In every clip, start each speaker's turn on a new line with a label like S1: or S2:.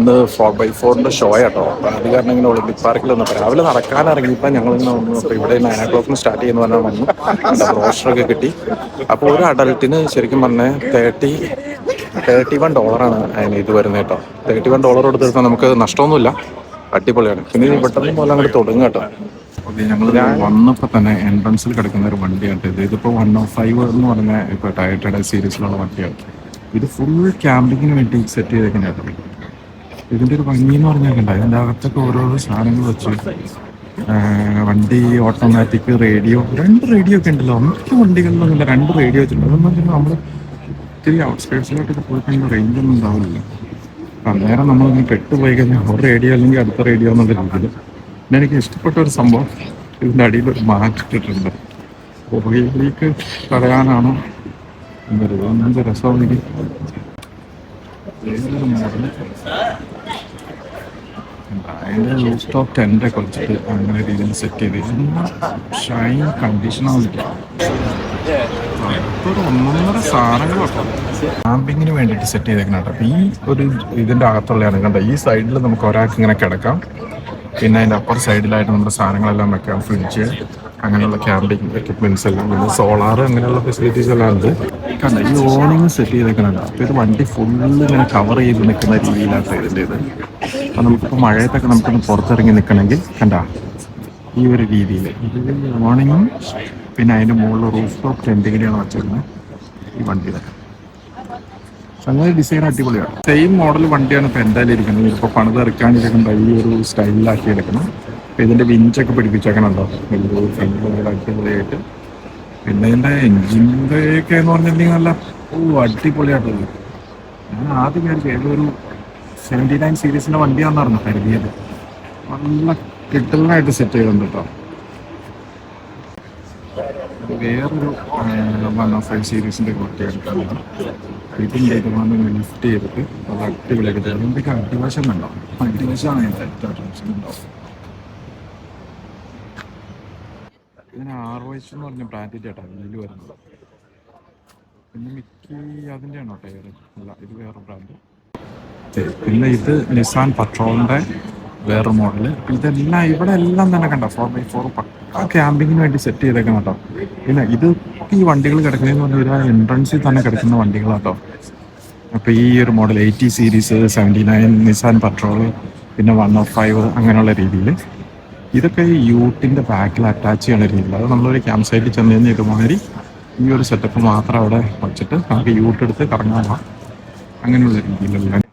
S1: ഇന്ന് 4x4 show ആട്ടോ. അപ്പം അത് കാരണം ഇങ്ങനെ ഒളിമ്പിക് പാർക്കിൽ വന്നപ്പോൾ രാവിലെ നടക്കാനിറങ്ങി. ഇപ്പം ഞങ്ങളിങ്ങനെ വന്നു. അപ്പോൾ ഇവിടെ 9 o'clock സ്റ്റാർട്ട് ചെയ്യുന്ന പറഞ്ഞാൽ വന്നു. ബ്രോഷറൊക്കെ കിട്ടി. അപ്പോൾ ഒരു അഡൾട്ടിന് ശരിക്കും പറഞ്ഞാൽ $31 അതിന് ഇത് വരുന്നത് കേട്ടോ. $31 കൊടുത്തിട്ട് നമുക്ക് നഷ്ടമൊന്നുമില്ല. അടിപൊളിയാണ്. പിന്നെ ഇവിടുത്തെ പോലെ അങ്ങോട്ട് തുടങ്ങുക കേട്ടോ. ഞങ്ങൾ വന്നപ്പോൾ തന്നെ എൻട്രൻസിൽ കിടക്കുന്ന ഒരു വണ്ടിയാണ് ഇത്. ഇതിപ്പോൾ 105 എന്ന് പറഞ്ഞ ഇപ്പോൾ ടയർഡ് സീരീസിലുള്ള വണ്ടിയാണ്. ഇത് ഫുൾ ക്യാമ്പിങ്ങിന് വേണ്ടി സെറ്റ് ചെയ്തേക്കുന്നതാണ്. ഇതിൻ്റെ ഒരു ഭംഗി എന്ന് പറഞ്ഞാൽ കണ്ട ഇതിൻ്റെ അകത്തൊക്കെ ഓരോരോ സാധനങ്ങൾ വെച്ച് വണ്ടി ഓട്ടോമാറ്റിക് റേഡിയോ, 2 റേഡിയോ ഒക്കെ ഉണ്ടല്ലോ. മിക്ക വണ്ടികളിലൊന്നുമില്ല 2 റേഡിയോ വെച്ചിട്ടുണ്ട്. അതെന്ന് വെച്ചാൽ നമ്മൾ ഇത്തിരി ഔട്ട്സ്കേർട്സിലോട്ടൊക്കെ പോയി കഴിഞ്ഞാൽ റേഞ്ചൊന്നും ഉണ്ടാവില്ല. അപ്പം അന്നേരം നമ്മളിങ്ങനെ പെട്ടുപോയി കഴിഞ്ഞാൽ ഒരു റേഡിയോ അല്ലെങ്കിൽ അടുത്ത റേഡിയോ എന്നുള്ള രീതിയിൽ. പിന്നെ എനിക്ക് ഇഷ്ടപ്പെട്ട ഒരു സംഭവം ഇതിൻ്റെ അടിയിലൊരു മാറ്റിട്ടിട്ടുണ്ട്. പുറകിലേക്ക് തടയാനാണോ എന്നൊരു എന്ത് രസമാണെങ്കിൽ ഏതൊരു മോഡല് അതിൻ്റെ റൂഫ് ടോപ്പ് ടെൻ്റൊക്കെ വെച്ചിട്ട് അങ്ങനെ രീതിയിൽ സെറ്റ് ചെയ്ത് ഷൈൻ കണ്ടീഷനാവില്ല. ഒരു 1.5 സാധനങ്ങളൊക്കെ ക്യാമ്പിങ്ങിന് വേണ്ടിയിട്ട് സെറ്റ് ചെയ്തേക്കണം കേട്ടോ. ഈ ഒരു ഇതിൻ്റെ അകത്തുള്ളതാണ് കണ്ടോ. ഈ സൈഡിൽ നമുക്ക് ഒരാൾക്ക് ഇങ്ങനെ കിടക്കാം. പിന്നെ അതിൻ്റെ അപ്പർ സൈഡിലായിട്ട് നമ്മുടെ സാധനങ്ങളെല്ലാം വെക്കാം. ഫ്രിഡ്ജ് അങ്ങനെയുള്ള ക്യാമ്പിങ് എക്യുപ്മെൻറ്റ്സ് എല്ലാം, പിന്നെ സോളാർ അങ്ങനെയുള്ള ഫെസിലിറ്റീസ് എല്ലാം ഉണ്ട്. കണ്ട ഈ ഓണിങ് സെറ്റ് ചെയ്തേക്കുന്നുണ്ട്. അപ്പോൾ ഇത് വണ്ടി ഫുള്ള് ഇങ്ങനെ കവർ ചെയ്ത് നിൽക്കുന്ന രീതിയിലാണ് ഇതിൻ്റെ ഇത്. അപ്പോൾ നമുക്കിപ്പോൾ മഴയത്തൊക്കെ നമുക്കൊന്ന് പുറത്തിറങ്ങി നിൽക്കണമെങ്കിൽ കണ്ട ഈ ഒരു രീതിയിൽ ഇതിൽ ഓണിങ്ങും പിന്നെ അതിൻ്റെ മുകളിൽ റൂഫ് ടോപ്പ് ടെൻറ്റിങ്ങിനെയാണ് വെച്ചിരുന്നത് ഈ വണ്ടിയുടെ. അങ്ങനെ ഡിസൈൻ അടിപൊളിയാണ്. സെയിം മോഡൽ വണ്ടിയാണ് ഇപ്പോൾ എന്തായാലും ഇരിക്കുന്നത്. ഇപ്പോൾ പണിതിറക്കാനിരിക്കേണ്ട ഈ ഒരു സ്റ്റൈലിലാക്കി എടുക്കണം. അപ്പോൾ ഇതിൻ്റെ വിഞ്ചൊക്കെ പിടിപ്പിച്ചേക്കണുണ്ടോ അടിപൊളിയായിട്ട്. പിന്നെ ഇതിൻ്റെ എൻജിൻ്റെ ഒക്കെ എന്ന് പറഞ്ഞിട്ടുണ്ടെങ്കിൽ നല്ല അടിപൊളിയായിട്ടുള്ളത്. ഞാൻ ആദ്യം വിചാരിച്ചു ഏതൊരു 79 സീരീസിൻ്റെ വണ്ടിയാണെന്ന് പറഞ്ഞു കരുതിയത്. നല്ല കിട്ടലായിട്ട് സെറ്റ് ചെയ്തിട്ടുണ്ട് കേട്ടോ. വേറൊരു 105 സീരീസിൻ്റെ വണ്ടിയാണ്. ഇതിൻ്റെ ഇതുമാണ് ലിഫ്റ്റ് ചെയ്തിട്ട് അത് അടിപൊളിയാക്കി തരും. എന്തൊക്കെ അടിവശം ഉണ്ടോ? അടിവശമാണ് ഉണ്ടാവും. ഇതിന് ROH എന്ന് പറഞ്ഞ ബ്രാൻഡിൻ്റെ ആട്ടോ ഇതിൽ വരുന്നത്. പിന്നെ മിക്കി അതിൻ്റെ ആണോ ടയർ? അല്ല, ഇത് വേറെ ബ്രാൻഡ്. പിന്നെ ഇത് നിസാൻ പട്രോളിൻ്റെ വേറെ മോഡല്. ഇതെല്ലാം ഇവിടെ എല്ലാം തന്നെ കണ്ടോ 4x4 പക്ക ക്യാമ്പിങ്ങിന് വേണ്ടി സെറ്റ് ചെയ്തേക്കണം കേട്ടോ. പിന്നെ ഇത് ഈ വണ്ടികൾ കിടക്കുന്നതെന്ന് പറഞ്ഞാൽ ഒരു എൻട്രൻസിൽ തന്നെ കിടക്കുന്ന വണ്ടികളാട്ടോ. അപ്പോൾ ഈ ഒരു മോഡൽ 80 സീരീസ്, 79 നിസാൻ പട്രോൾ, പിന്നെ 105 അങ്ങനെയുള്ള രീതിയിൽ ഇതൊക്കെ ഈ യൂട്ടിൻ്റെ ബാക്കിൽ അറ്റാച്ച് ചെയ്യുന്ന രീതിയിൽ. അത് നമ്മളൊരു ക്യാമ്പ് സൈറ്റിൽ ചെന്ന് കഴിഞ്ഞാൽ ഇതുമാതിരി ഈ ഒരു സെറ്റപ്പ് മാത്രം അവിടെ വച്ചിട്ട് നമുക്ക് യൂട്ടെടുത്ത് കറങ്ങാൻ പോകാം. അങ്ങനെയുള്ള രീതിയിലുള്ള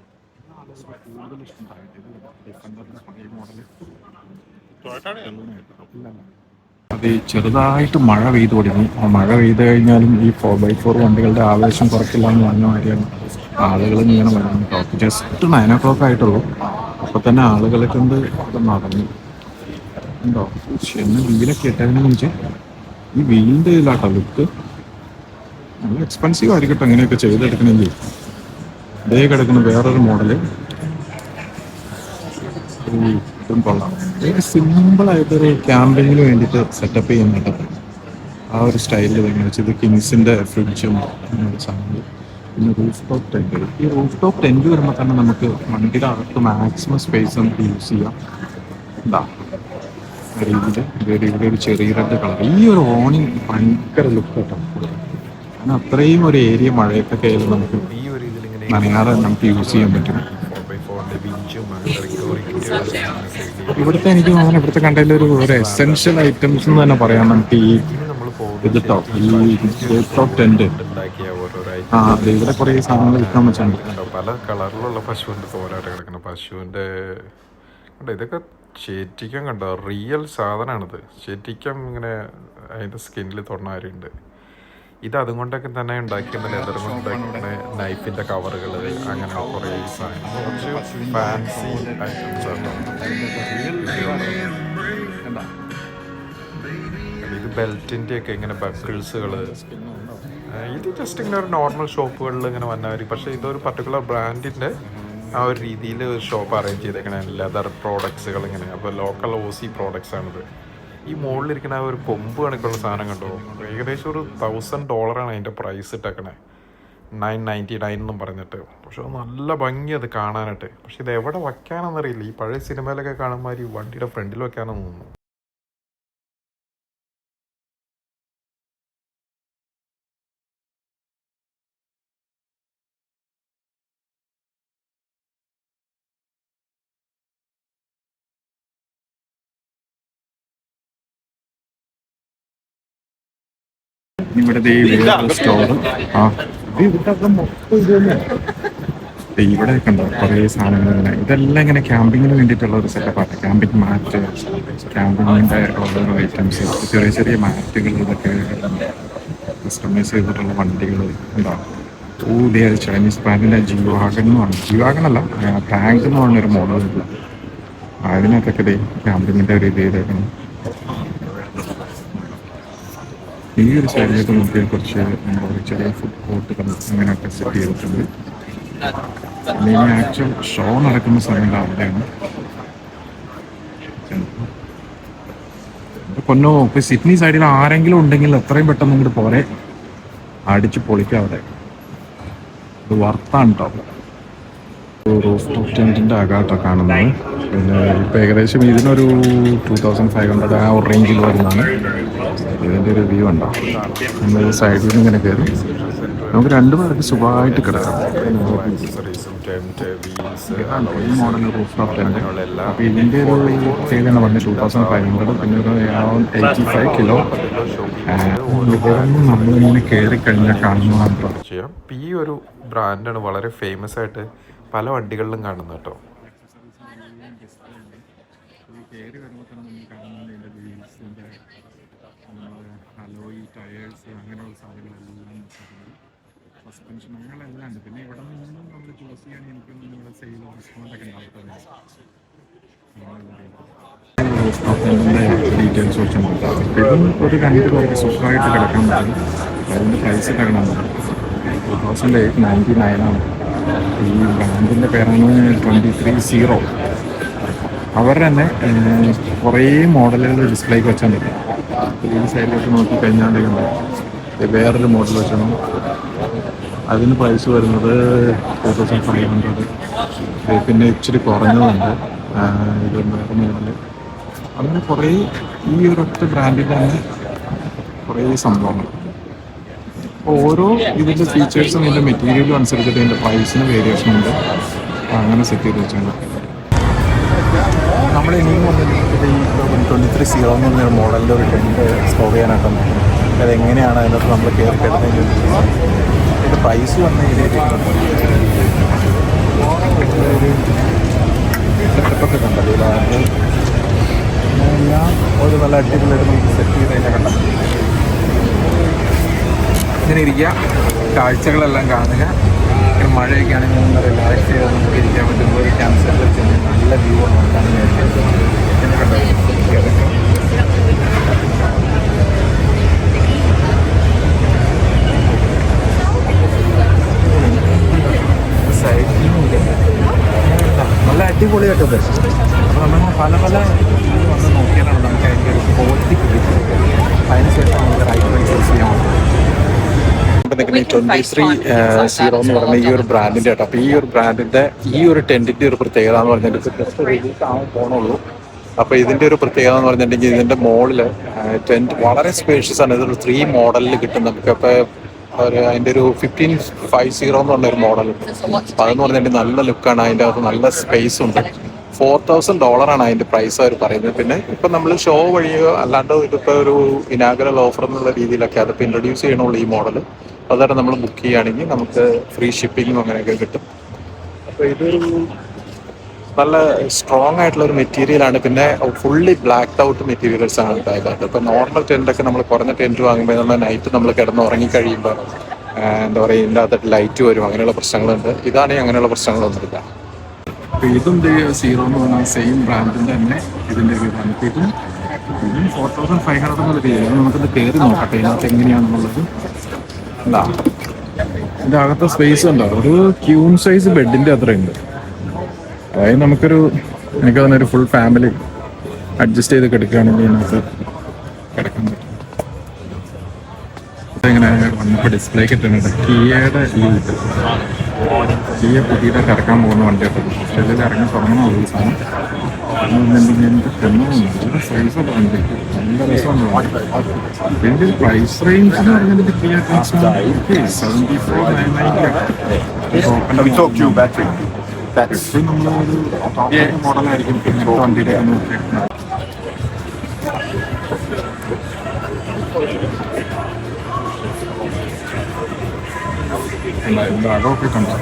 S1: അത് ചെറുതായിട്ട് മഴ പെയ്ത് തുടങ്ങി. മഴ പെയ്ത് കഴിഞ്ഞാലും ഈ 4x4 വണ്ടികളുടെ ആവേശം കുറയ്ക്കില്ല എന്ന് പറഞ്ഞ മാതിരിയാണ് ആളുകൾ ഇങ്ങനെ വരുന്നത് കേട്ടോ. ജസ്റ്റ് 9 o'clock ആയിട്ടുള്ളൂ. അപ്പോൾ തന്നെ ആളുകളെ കൊണ്ട് നടന്നു ഉണ്ടോ. എന്ന് വീലൊക്കെ ഇട്ടതിനെ കുറിച്ച് ഈ വീലിൻ്റെ ഇതിലാട്ടോ ലുക്ക്. നല്ല എക്സ്പെൻസീവ് ആയിരിക്കട്ടെ അങ്ങനെയൊക്കെ ചെയ്തെടുക്കണമെങ്കിൽ. ഇതേ കിടക്കുന്ന വേറൊരു മോഡല് ഇതും കൊള്ളാം. സിമ്പിളായിട്ടൊരു ക്യാമ്പിങ്ങിന് വേണ്ടിയിട്ട് സെറ്റപ്പ് ചെയ്യുന്നുണ്ട്. ആ ഒരു സ്റ്റൈലിൽ തന്നെ വെച്ച് ഇത് കിങ്സിൻ്റെ ഫ്രിഡ്ജും സാധനങ്ങൾ. പിന്നെ റൂഫ് ടോപ്പ് ടെൻറ്റ്. ഈ റൂഫ് ടോപ്പ് ടെൻറ്റ് വരുമ്പോൾ തന്നെ നമുക്ക് വണ്ടിയുടെ അകത്ത് മാക്സിമം സ്പേസ് നമുക്ക് യൂസ് ചെയ്യാം. എന്താ രീതിയിൽ ഇവിടെ ഒരു ചെറിയ റെഡ് കളർ. ഈ ഒരു ഓണിങ് ഭയങ്കര ലുക്ക് കേട്ടോ. കാരണം അത്രയും ഒരു ഏരിയ മഴയൊക്കെ കയ്യിൽ നമുക്ക് നനയാതെ നമുക്ക് യൂസ് ചെയ്യാൻ പറ്റും. ഇവിടുത്തെ എനിക്ക് തോന്നുന്നു ഇവിടുത്തെ കണ്ടതിലൊരു എസെൻഷ്യൽ ഐറ്റംസ് എന്ന് തന്നെ പറയാം നമുക്ക് ഈ ഇത് ടോപ്പ് ഈ ടോപ്പ് ടെൻറ്റ്. അതെ, ഇവിടെ കുറേ സാധനങ്ങൾ വിൽക്കാൻ വെച്ചാൽ
S2: പല കളറിലുള്ള പശുവിൻ്റെ തോലായിട്ട് കിടക്കുന്ന പശുവിൻ്റെ ഇതൊക്കെ ശരിക്കും കണ്ടോ റിയൽ സാധനമാണിത്. ശരിക്കും ഇങ്ങനെ അതിൻ്റെ സ്കിന്നിൽ തൊണ്ണാരുണ്ട്. ഇത് അതുകൊണ്ടൊക്കെ തന്നെ ഉണ്ടാക്കിയ ലെതർ കൊണ്ട് ഉണ്ടാക്കുന്ന നൈഫിൻ്റെ കവറുകൾ അങ്ങനെ കുറേ സാധനം കുറച്ച് ഫാൻസി ഐറ്റംസ് ആണ്. ഇത് ബെൽറ്റിൻ്റെ ഒക്കെ ഇങ്ങനെ ബക്കിൾസുകൾ. ഇത് ജസ്റ്റ് ഇങ്ങനെ ഒരു നോർമൽ ഷോപ്പുകളിൽ ഇങ്ങനെ വന്നവർ. പക്ഷേ ഇതൊരു പർട്ടിക്കുലർ ബ്രാൻഡിൻ്റെ ആ ഒരു രീതിയിൽ ഷോപ്പ് അറേഞ്ച് ചെയ്തേക്കണേ ലെതർ പ്രോഡക്ട്സുകൾ ഇങ്ങനെ. അപ്പോൾ ലോക്കൽ OC പ്രോഡക്ട്സ് ആണിത്. ഈ മുകളിലിരിക്കുന്ന ആ ഒരു കൊമ്പ് കണക്കുള്ള സാധനം കണ്ടോ, ഏകദേശം ഒരു $1,000 അതിൻ്റെ പ്രൈസ് ഇട്ടേക്കണേ. $999 എന്നും പറഞ്ഞിട്ട്. പക്ഷെ നല്ല ഭംഗി അത് കാണാനായിട്ട്. പക്ഷെ ഇത് എവിടെ വയ്ക്കാനെന്നറിയില്ല. ഈ പഴയ സിനിമയിലൊക്കെ കാണുമ്പോൾ ഈ വണ്ടിയുടെ ഫ്രണ്ടിൽ വെക്കാനെന്ന് തോന്നുന്നു.
S1: ഇവിടെ സ്റ്റോറ് ഇവിടെ കണ്ടോ കുറേ സാധനങ്ങൾ ഇങ്ങനെ. ഇതെല്ലാം ഇങ്ങനെ ക്യാമ്പിങ്ങിന് വേണ്ടിയിട്ടുള്ള ഒരു സെറ്റപ്പാണ്. ക്യാമ്പിംഗ് മാറ്റ്, ക്യാമ്പിങ്ങിൻ്റെ ഓരോരോ ഐറ്റംസ്, ചെറിയ ചെറിയ മാറ്റുകൾ, ഇതൊക്കെ കസ്റ്റമൈസ് ചെയ്തിട്ടുള്ള വണ്ടികൾ ഉണ്ടാവും. ചൈനീസ് ബ്രാൻഡിൻ്റെ ജിവാഗൺ എന്ന് പറഞ്ഞു, ജിവാഗൺ അല്ല, ടാങ്ക് എന്ന് പറഞ്ഞൊരു മോഡലുണ്ട്. അതിനകത്തൊക്കെ ക്യാമ്പിങ്ങിൻ്റെ ഒരു ഇത് ചെയ്തേക്കണം. ഈ ഒരു സൈഡിലേക്ക് നോക്കിയാൽ കുറച്ച് ചെറിയ ഫുഡ് കോർട്ടുകൾ അങ്ങനെയൊക്കെ സെറ്റ് ചെയ്തിട്ടുണ്ട്. ഇനി ആക്ച്വൽ ഷോ നടക്കുന്ന സമയത്ത് അവിടെയാണ്. പൊന്നോ, ഇപ്പൊ സിഡ്നി സൈഡിൽ ആരെങ്കിലും ഉണ്ടെങ്കിൽ എത്രയും പെട്ടെന്ന് ഇങ്ങോട്ട് പോരെ, അടിച്ച് പൊളിക്കാതെ. ഇത് വർത്താണ് കേട്ടോ. റൂഫ് ടോപ്പ് ടെൻറ്റിൻ്റെ അകാട്ടോ കാണുന്നത്. പിന്നെ ഇപ്പം ഏകദേശം ഇതിനൊരു 2500 ആ ഒരു റേഞ്ചിൽ വരുന്നതാണ്. ഇതിൻ്റെ ഒരു വ്യൂ ഉണ്ടാവും. നമ്മൾ സൈഡിൽ നിന്ന് ഇങ്ങനെ കയറി നമുക്ക് 2 പേർക്ക് സുഖമായിട്ട് കിടക്കാം. ഈ മോഡൽ റൂഫ് ടോപ്പ് ടെൻറ്റ്. അപ്പോൾ ഇതിൻ്റെ ഒരു പ്രത്യേകത പറഞ്ഞാൽ 2500, പിന്നെ ഒരു 85 കിലോ. ഇതൊന്നും നമ്മളിങ്ങനെ കയറി കഴിഞ്ഞാൽ കാണുന്നതാണ്.
S2: ചെയ്യാം. ഈ ഒരു ബ്രാൻഡാണ് വളരെ ഫേമസ് ആയിട്ട് പല വണ്ടികളിലും കാണുന്നത് കേട്ടോ.
S1: ടയേഴ്സ് അങ്ങനെയുള്ള സാധനങ്ങളെല്ലാം സസ്പെൻഷൻ അങ്ങനെയെല്ലാം ഉണ്ട്. പിന്നെ ഇവിടെ നിന്നും നമ്മൾ ചൂസ് ചെയ്യുകയാണെങ്കിൽ എനിക്കൊന്നും ഇവിടെ സെയിലോ ഡിസ്കൗണ്ടൊക്കെ ഉണ്ടാവുന്നത്. ഡീറ്റെയിൽസ് വെച്ച് നോക്കാം. ഇതും ഒരു 2 പേർക്ക് സുഖമായിട്ട് കിടക്കാൻ പറ്റും. അതിൻ്റെ പ്രൈസ് കിടക്കണം 2899 ആണ്. ഈ ബ്രാൻഡിൻ്റെ പേരാണ് 23 അവരുടെ തന്നെ കുറേ മോഡലുകൾ ഡിസ്പ്ലേക്ക് വെച്ചാൽ മതി. ഈ സൈഡിലോട്ട് നോക്കിക്കഴിഞ്ഞാൽ വേറൊരു മോഡൽ വെച്ചാണ്. അതിന് പ്രൈസ് വരുന്നത് 4500. പിന്നെ ഇച്ചിരി കുറഞ്ഞതുണ്ട്. ഇത് വേറെ മോഡൽ. അങ്ങനെ കുറേ ഈ ഒരൊറ്റ ബ്രാൻഡിൻ്റെ തന്നെ കുറേ സംഭവങ്ങൾ. ഓരോ ഇതിൻ്റെ ഫീച്ചേഴ്സും ഇതിൻ്റെ മെറ്റീരിയലും അനുസരിച്ചിട്ട് ഇതിൻ്റെ പ്രൈസിന് വേരിയേഷൻ ഉണ്ട്. അങ്ങനെ സെറ്റ് ചെയ്ത് വെച്ചാൽ നമ്മൾ ഇനിയും വന്നിട്ട് ഈ 23 എന്ന് പറഞ്ഞൊരു മോഡലിൻ്റെ ഒരു ടെൻറ്റ് സ്റ്റോർ ചെയ്യാനായിട്ടാണ് നോക്കുന്നത്. അതെങ്ങനെയാണ് അതിനകത്ത് നമ്മൾ കയറി കിടന്നതിന് ഇതിൻ്റെ പ്രൈസ് വന്ന ഒരു സെറ്റപ്പൊക്കെ കണ്ടല്ലോ. അത് എല്ലാം ഒരു നല്ല അടിപൊളിയായിട്ട് നമുക്ക് സെറ്റ് ചെയ്ത് അതിനെ കണ്ട ഇങ്ങനെ ഇരിക്കുക, കാഴ്ചകളെല്ലാം കാണുക. മഴയൊക്കെ ആണെങ്കിൽ ഒന്ന് റിലാക്സ് ചെയ്ത് നമുക്ക് ഇരിക്കാൻ പറ്റുമ്പോൾ ഒരു ക്യാൻസർ വെച്ച് നല്ല വ്യൂ ആണ് കാണുന്നത്. നല്ല അടിപൊളിയായിട്ടത്. അപ്പോൾ നമ്മൾ പല വന്ന് നോക്കിയാലാണ് നമുക്ക് അതിൻ്റെ ഒരു ക്വാളിറ്റി കിട്ടുന്നത്. അതിനുശേഷം നമുക്ക് റൈറ്റ് പ്രൈസ് യൂസ് ചെയ്യാൻ പറ്റും. 23 എന്ന് പറയുന്ന ഈ ഒരു ബ്രാൻഡിൻ്റെ കേട്ടോ. അപ്പോൾ ഈ ഒരു ബ്രാൻഡിൻ്റെ ഈ ഒരു ടെൻറ്റിൻ്റെ ഒരു പ്രത്യേകത എന്ന് പറഞ്ഞിട്ടുണ്ടെങ്കിൽ ജസ്റ്റ് റിലീസ് ആവാൻ പോകണുള്ളൂ. അപ്പോൾ ഇതിൻ്റെ ഒരു പ്രത്യേകത എന്ന് പറഞ്ഞിട്ടുണ്ടെങ്കിൽ ഇതിൻ്റെ മുകളിൽ ടെൻറ്റ് വളരെ സ്പേഷ്യസ് ആണ്. ഇതൊരു 3 മോഡലിൽ കിട്ടും നമുക്ക്. അപ്പോൾ അതിൻ്റെ ഒരു 1550 എന്ന് പറഞ്ഞൊരു മോഡലുണ്ട്. അപ്പോൾ അതെന്ന് പറഞ്ഞിട്ടുണ്ടെങ്കിൽ നല്ല ലുക്കാണ്. അതിൻ്റെ അകത്ത് നല്ല സ്പേസ് ഉണ്ട്. $4000 അതിൻ്റെ പ്രൈസ് അവർ പറയുന്നത്. പിന്നെ ഇപ്പം നമ്മൾ ഷോ വഴിയോ അല്ലാണ്ട് ഇതിപ്പോൾ ഒരു ഇനാഗറൽ ഓഫർ എന്നുള്ള രീതിയിലൊക്കെ അതിപ്പോൾ ഇൻട്രൊഡ്യൂസ് ചെയ്യണുള്ളൂ ഈ മോഡൽ. അതായത് നമ്മൾ ബുക്ക് ചെയ്യുകയാണെങ്കിൽ നമുക്ക് ഫ്രീ ഷിപ്പിങ്ങും അങ്ങനെയൊക്കെ കിട്ടും. അപ്പോൾ ഇതൊരു നല്ല സ്ട്രോങ് ആയിട്ടുള്ള ഒരു മെറ്റീരിയലാണ്. പിന്നെ ഫുള്ളി ബ്ലാക്ക്ഡ് ഔട്ട് മെറ്റീരിയൽസ് ആണ് ഉണ്ടായത്. ഇപ്പോൾ നോർമൽ ടെൻറ്റൊക്കെ നമ്മൾ കുറഞ്ഞ ടെൻറ്റ് വാങ്ങുമ്പോൾ നമ്മൾ നൈറ്റ് നമ്മൾ കിടന്ന് ഉറങ്ങിക്കഴിയുമ്പോൾ എന്താ പറയുക, ഇതിൻ്റെ അകത്ത് ലൈറ്റ് വരും, അങ്ങനെയുള്ള പ്രശ്നങ്ങളുണ്ട്. ഇതാണെങ്കിൽ അങ്ങനെയുള്ള പ്രശ്നങ്ങളൊന്നുമില്ല. അപ്പോൾ ഇതും 0 എന്ന് പറഞ്ഞാൽ സെയിം ബ്രാൻഡിൻ്റെ തന്നെ ഇതിൻ്റെ ഒരു ഇതാണ്. അപ്പോൾ ഇതും 4500 എന്നുള്ള രീതിയിൽ നമുക്കിത് കയറി നോക്കട്ടെ ഇതിനകത്ത് എങ്ങനെയാണെന്നുള്ളത്. എന്താ ഇതിൻ്റെ അകത്തെ സ്പേസ് ഉണ്ടോ, ഒരു ക്യൂൺ സൈസ് ബെഡിൻ്റെ അത്രയുണ്ട്. അതായത് നമുക്കൊരു എനിക്ക് തന്നെ ഒരു ഫുൾ ഫാമിലി അഡ്ജസ്റ്റ് ചെയ്ത് കിടക്കുകയാണെങ്കിൽ ഇതിനകത്ത് കിടക്കാൻ പറ്റും. ഇങ്ങനെ വന്നപ്പോൾ ഡിസ്പ്ലേക്ക് ഇട്ടിട്ടുണ്ട് കിയയുടെ ഈ കിയ പുതിയതായിട്ട് ഇറക്കാൻ പോകുന്ന വണ്ടിയാണ്. ഓസ്ട്രേലിയയിൽ ഇറങ്ങി തുടങ്ങുന്ന ഈ സാധനം നല്ല സൈസുള്ള വണ്ടി, നല്ല രസമുണ്ട് വണ്ടി. ഇതിൻ്റെ പ്രൈസ് റേഞ്ച് എന്ന് പറഞ്ഞാൽ കിയ 74,990. എപ്പോഴും നമ്മളൊരു മോഡലായിരിക്കും വണ്ടിയുടെ നോക്കിയേക്കുന്നത്. ഭാഗമൊക്കെ കണ്ടോ.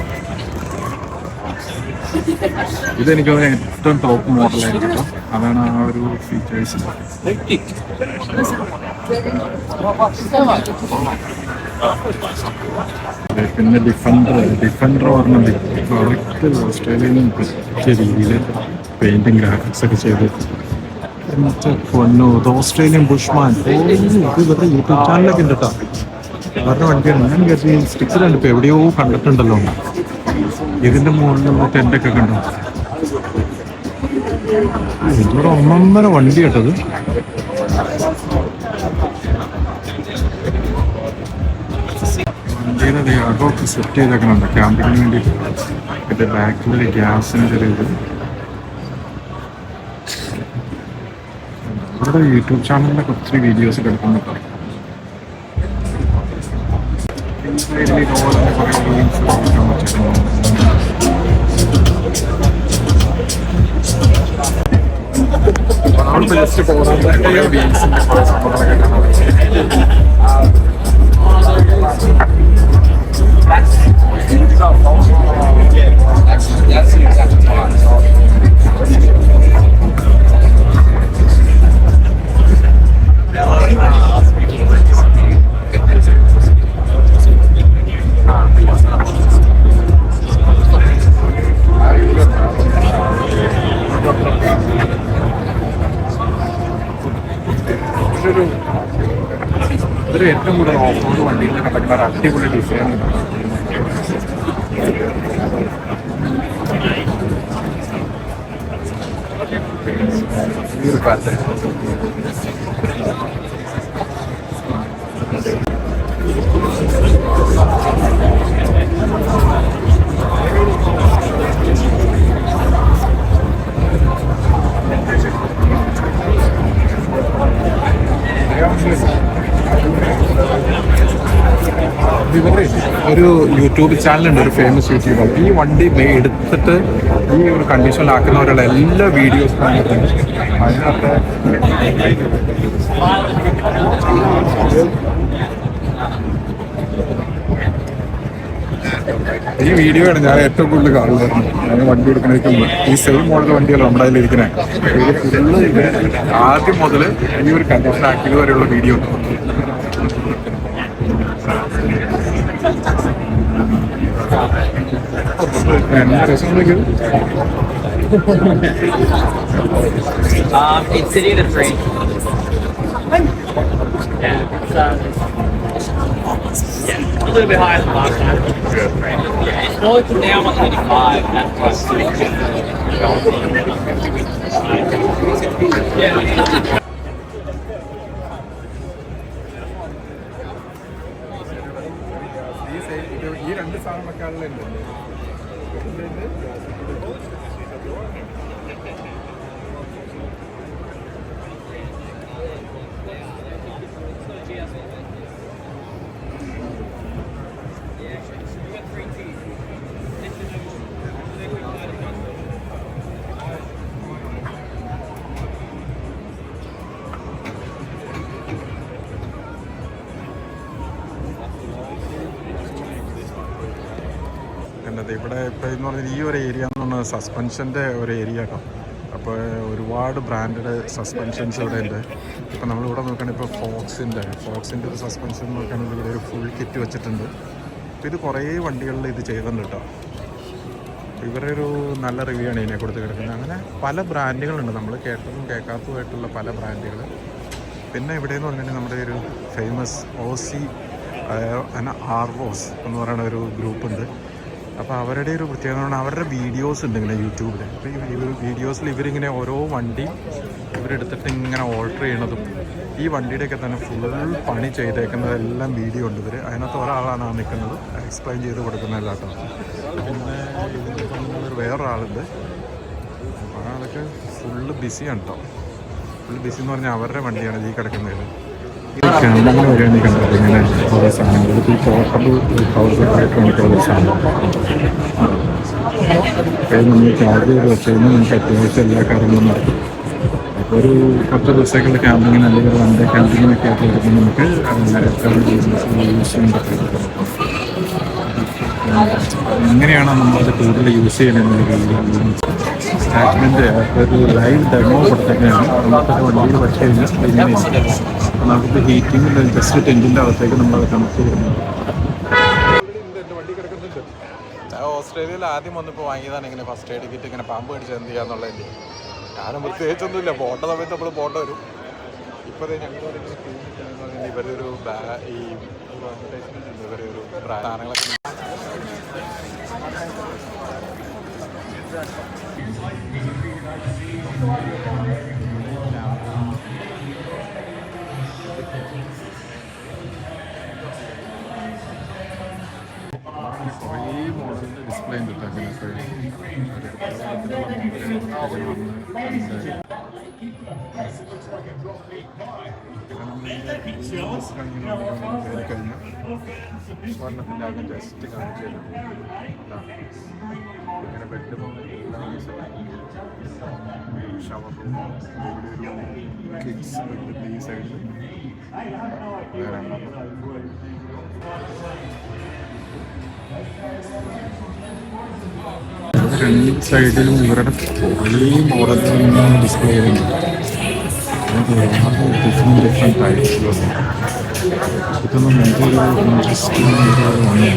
S1: ഇതെനിക്ക് ഏറ്റവും ടോപ്പ് മോഡലായിരിക്കും കേട്ടോ. അതാണ് ആ ഒരു ഫീച്ചേഴ്സ്. പിന്നെ ഡിഫൻഡർ പറഞ്ഞത് കറക്റ്റ് ഓസ്ട്രേലിയയിൽ നിന്ന് പറ്റിയ രീതിയിൽ പെയിന്റിങ് ഗ്രാഫിക്സ് ഒക്കെ ചെയ്ത് പൊന്നു. ഓസ്ട്രേലിയൻ ബുഷ്മാൻ ഇത് ഇവരുടെ യൂട്യൂബ് ചാനലൊക്കെ ഉണ്ട് കേട്ടോ. അവരുടെ വണ്ടിയാണ്. ഞാൻ കരുതി സ്റ്റിക്കർ കണ്ടു, ഇപ്പോൾ എവിടെയോ കണ്ടിട്ടുണ്ടല്ലോ. ഇതിന്റെ മുകളിലുള്ള ടെൻ്റൊക്കെ കണ്ടു. ഇതൊരു ഒന്നൊന്നര വണ്ടി കേട്ടത്. വണ്ടിയുടെ അകമൊക്കെ സെറ്റ് ചെയ്തേക്കണുണ്ട് ക്യാമ്പിങ്ങിന് വേണ്ടി. ഇതിന്റെ ബാക്കിൽ ഗ്യാസിന് ചെറിയത്. അവരുടെ യൂട്യൂബ് ചാനലിലൊക്കെ ഒത്തിരി വീഡിയോസ് കിടക്കുന്നുണ്ട്. നമ്മളിപ്പോ ജസ്റ്റ് പോകുന്നത് വീൽസിന്റെ കുറെ സംഭവങ്ങളൊക്കെ ഇതൊരു ഏറ്റവും കൂടുതൽ ഓഫ് റോഡ് വണ്ടിയിൽ കണ്ടെത്തുന്ന ഒരു അടിപൊളി ഡിസൈൻ. ഈ ഒരു പാറ്റേൺ ഇവരുടെ ഒരു യൂട്യൂബ് ചാനലുണ്ട്, ഒരു ഫേമസ് യൂട്യൂബർ. ഈ വണ്ടി എടുത്തിട്ട് ഈ ഒരു കണ്ടീഷനിലാക്കുന്നവരുള്ള എല്ലാ വീഡിയോസും അതിനകത്ത് ഈ വീഡിയോ ആണ് ഞാൻ ഏറ്റവും കൂടുതൽ കാണുന്നത്. ഞാൻ വണ്ടി എടുക്കണേക്കുമ്പോൾ ഈ സെയിം മോഡൽ വണ്ടിയല്ല നമ്മുടെ അതിലിരിക്കണേ. ഇത് ഫുള്ള് ആദ്യം മുതൽ ഈ ഒരു കണ്ടീഷൻ ആക്കിയത് വരെയുള്ള video.
S3: It's City of the Free. Yeah. Yeah, a little bit higher than last time. Yeah, it's slowly come down 135. That's plus 2. Yeah.
S1: ഈ രണ്ട് സാധനമൊക്കെ ഉണ്ടല്ലോ. എന്നത് ഇവിടെ ഇപ്പോൾ എന്ന് പറഞ്ഞാൽ ഈ ഒരു ഏരിയ എന്ന് പറഞ്ഞാൽ സസ്പെൻഷൻ്റെ ഒരു ഏരിയ കേട്ടോ. അപ്പോൾ ഒരുപാട് ബ്രാൻഡഡ് സസ്പെൻഷൻസ് ഇവിടെ ഉണ്ട്. ഇപ്പോൾ നമ്മളിവിടെ നോക്കുകയാണെങ്കിൽ ഇപ്പോൾ ഫോക്സിൻ്റെ ഒരു സസ്പെൻഷൻ നോക്കുകയാണെങ്കിൽ ഇവിടെ ഒരു ഫുൾ കിറ്റ് വെച്ചിട്ടുണ്ട്. അപ്പോൾ ഇത് കുറേ വണ്ടികളിൽ ഇത് ചെയ്തിട്ടുണ്ട് കേട്ടോ. ഇവരൊരു നല്ല റിവ്യൂ ആണ് ഇതിനെ കൊടുത്ത് കിടക്കുന്നത്. അങ്ങനെ പല ബ്രാൻഡുകളുണ്ട്, നമ്മൾ കേട്ടതും കേൾക്കാത്തതുമായിട്ടുള്ള പല ബ്രാൻഡുകൾ. പിന്നെ ഇവിടെ എന്ന് പറഞ്ഞിട്ടുണ്ടെങ്കിൽ നമ്മുടെ ഒരു ഫേമസ് ഓസി ആർവോസ് എന്ന് പറയുന്ന ഒരു ഗ്രൂപ്പുണ്ട്. അപ്പോൾ അവരുടെ ഒരു പ്രത്യേകത പറഞ്ഞാൽ അവരുടെ വീഡിയോസ് ഉണ്ട് ഇങ്ങനെ യൂട്യൂബിൽ. അപ്പോൾ ഈ വീഡിയോസിൽ ഇവരിങ്ങനെ ഓരോ വണ്ടി ഇവരെടുത്തിട്ട് ഇങ്ങനെ ഓൾട്ടർ ചെയ്യണതും ഈ വണ്ടിയുടെയൊക്കെ തന്നെ ഫുൾ പണി ചെയ്തേക്കുന്നതെല്ലാം വീഡിയോ ഉണ്ട് ഇവർ. അതിനകത്ത് ഒരാളാണ് ആ നിൽക്കുന്നത് എക്സ്പ്ലെയിൻ ചെയ്ത് കൊടുക്കുന്നതല്ല കേട്ടോ. പിന്നെ വേറൊരാളുണ്ട്, അപ്പോൾ അതൊക്കെ ഫുള്ള് ബിസിയാണ് കേട്ടോ. ഫുൾ ബിസി എന്ന് പറഞ്ഞാൽ അവരുടെ വണ്ടിയാണ് ഈ കിടക്കുന്നത്. ക്യാമ്പിങ്ങിന് വരികയാണ് കണ്ടത് ഇങ്ങനെ ഓരോ സാധനങ്ങൾ. ഈ പോർട്ടബിൾ പവർ ആയിട്ടുള്ള സാധനം നമ്മൾ ചാർജ് ചെയ്ത് വെച്ച് കഴിഞ്ഞാൽ നമുക്ക് അത്യാവശ്യം എല്ലാ കാര്യങ്ങളും നടക്കും. അപ്പോൾ ഒരു 10 ദിവസത്തേക്കുള്ള ക്യാമ്പിങ്ങിന് അല്ലെങ്കിൽ 1 ഡേ ക്യാമ്പിങ്ങിനൊക്കെ ആയിട്ട് വരുമ്പോൾ നമുക്ക് യൂസ് ചെയ്യാൻ പറ്റും. എങ്ങനെയാണ് നമ്മളത് കൂടുതൽ യൂസ് ചെയ്യുന്നത് സ്റ്റാറ്റ്മെൻറ്റ് ഒരു ലൈവ് ഡെമോ കൊടുത്തേക്കാണ്. നമുക്കൊരു വണ്ടിയിൽ വെച്ച് കഴിഞ്ഞാൽ ഇങ്ങനെയാണ് നമുക്ക് ഹീറ്റിംഗ് ജസ്റ്റ് ടെൻറ്റിൻ്റെ അകത്തേക്ക് നമ്മളത് കണക്ട് ചെയ്യുന്നത്. ഓസ്ട്രേലിയയിൽ ആദ്യം വന്നിപ്പോൾ വാങ്ങിയതാണ് ഇങ്ങനെ ഫസ്റ്റ് എയ്ഡ് കിറ്റ്, ഇങ്ങനെ പാമ്പ് കടിച്ച് എന്ത് ചെയ്യാന്നുള്ളതിൻ്റെ. ഞാനും പ്രത്യേകിച്ചൊന്നുമില്ല, പോട്ട സമയത്ത് നമ്മൾ പോട്ട വരും. ഇപ്പോൾ ഞങ്ങൾ ഇവരൊരു ഈ അഡ്വർടൈസ്മെൻറ്റ് ഉണ്ട്, ഇവരൊരു സാധനങ്ങളൊക്കെ കുറേ മോഡലിൻ്റെ ഡിസ്പ്ലേ ഉണ്ട് കേട്ടോ. സ്വർണ്ണത്തിൻ്റെ ആകെ ജസ്റ്റ് കാണിച്ചു തരാം. ഇങ്ങനെ ബെഡ് ഷവർ റൂം, ഇവിടെ ഒരു കിഡ്സ് ബെഡ് ഈ സൈഡിൽ വേറെ. രണ്ട് സൈഡിലും ഇവരുടെ കുറേ മോഡലുകൾ ഡിസ്പ്ലേ ചെയ്യുന്നുണ്ട്. ഡിഫറെൻറ്റ് ടൈപ്സിലുണ്ട്. ഇതൊന്നും എന്തൊരു ഇൻട്രസ്റ്റിംഗ് ആണ്.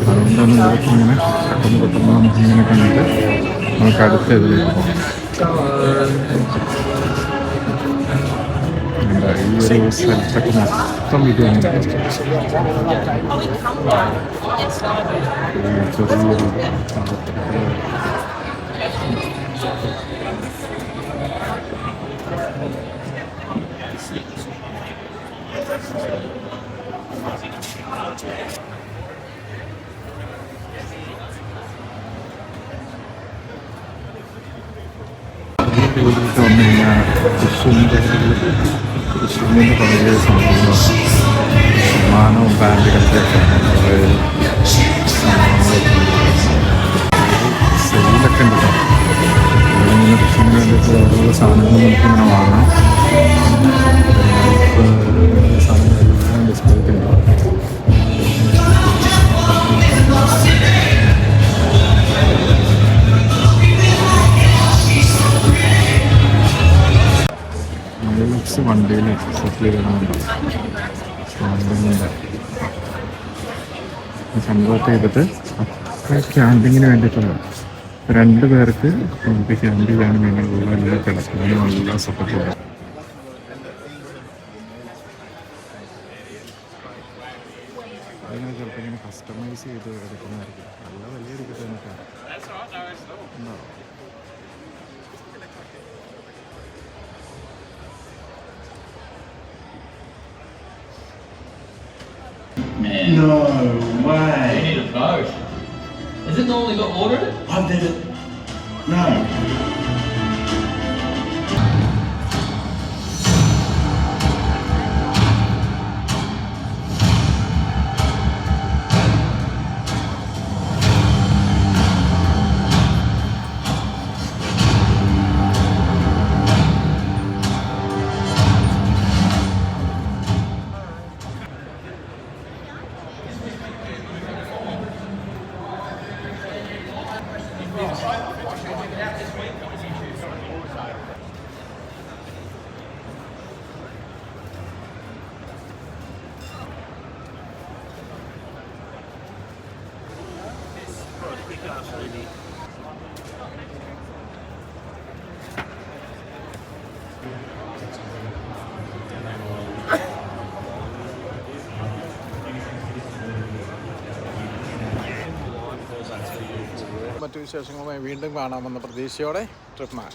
S1: അതുകൊണ്ടാണ് ഇതൊക്കെ ഇങ്ങനെ പെട്ടെന്ന് നമുക്കിങ്ങനെ കണ്ടിട്ട് നമുക്ക് അടുത്ത ഇതിലേക്ക് പോകാം. ഈ ഒരു സ്ഥലത്തൊക്കെ മൊത്തം ഇത് ചെറിയൊരു വന്നു കഴിഞ്ഞാൽ കൃഷിൻ്റെ പഴയ സംഭവങ്ങൾ സമ്മാനവും ബാൻഡുകളുടെ സെയിലൊക്കെ ഉണ്ട്. നമ്മളിങ്ങനെ കൃഷിന് വേണ്ടിയിട്ട് ഓരോ സാധനങ്ങൾ നമുക്കിങ്ങനെ വാങ്ങാം. സാധനങ്ങളെല്ലാം ഡിസ്പ്ലേക്ക് ഉണ്ട്. വണ്ടിയിൽ സെറ്റിൽ ചെയ്യണമെന്നുണ്ട്. വണ്ടിൻ്റെ കൺവേർട്ട് ചെയ്തിട്ട് ക്യാമ്പിങ്ങിന് വേണ്ടിയിട്ടുള്ള 2 പേർക്ക് നമുക്ക് ക്യാമ്പ് ചെയ്യാൻ വേണ്ടിയുള്ള എല്ലാ കിടക്കുന്നതിനും നല്ല സപ്പോർട്ട് ചെയ്യാം. അതിങ്ങനെ ചിലപ്പോൾ ഇങ്ങനെ കസ്റ്റമൈസ് ചെയ്ത് എടുക്കുന്നതായിരിക്കും. നല്ല വലിയ എടുക്കട്ടെ നമുക്ക് ഉണ്ടോ.
S4: No way.
S3: You need a boat. Is it normally got water in it?
S4: I've never. No.
S1: മറ്റു വിശേഷങ്ങളുമായി വീണ്ടും കാണാമെന്ന പ്രതീക്ഷയോടെ ട്രിപ്പ് മാൻ.